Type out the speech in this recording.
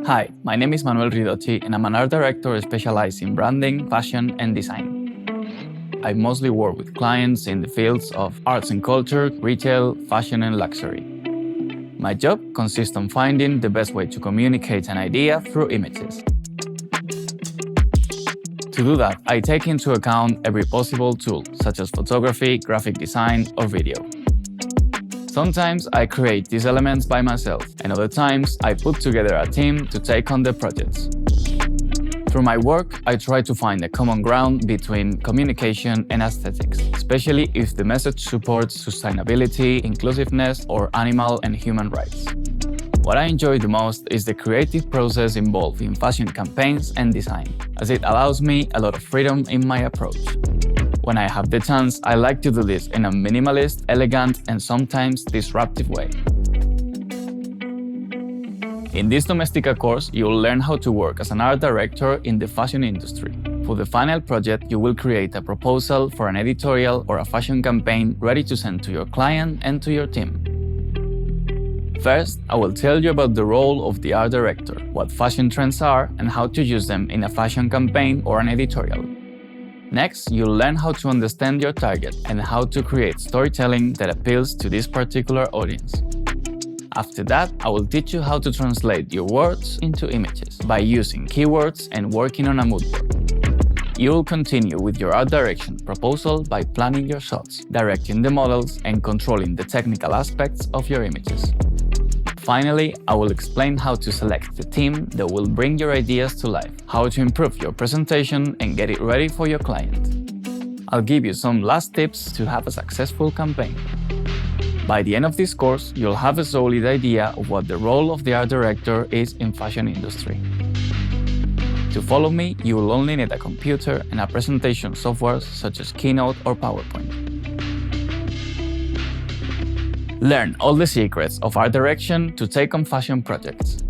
Hi, my name is Manuel Ridotti and I'm an art director specialized in branding, fashion, and design. I mostly work with clients in the fields of arts and culture, retail, fashion, and luxury. My job consists on finding the best way to communicate an idea through images. To do that, I take into account every possible tool, such as photography, graphic design, or video. Sometimes I create these elements by myself, and other times I put together a team to take on the projects. Through my work, I try to find a common ground between communication and aesthetics, especially if the message supports sustainability, inclusiveness, or animal and human rights. What I enjoy the most is the creative process involved in fashion campaigns and design, as it allows me a lot of freedom in my approach. When I have the chance, I like to do this in a minimalist, elegant, and sometimes disruptive way. In this Domestika course, you will learn how to work as an art director in the fashion industry. For the final project, you will create a proposal for an editorial or a fashion campaign ready to send to your client and to your team. First, I will tell you about the role of the art director, what fashion trends are, and how to use them in a fashion campaign or an editorial. Next, you'll learn how to understand your target and how to create storytelling that appeals to this particular audience. After that, I will teach you how to translate your words into images by using keywords and working on a mood board. You will continue with your art direction proposal by planning your shots, directing the models, and controlling the technical aspects of your images. Finally, I will explain how to select the team that will bring your ideas to life, how to improve your presentation and get it ready for your client. I'll give you some last tips to have a successful campaign. By the end of this course, you'll have a solid idea of what the role of the art director is in fashion industry. To follow me, you will only need a computer and a presentation software such as Keynote or PowerPoint. Learn all the secrets of art direction to take on fashion projects.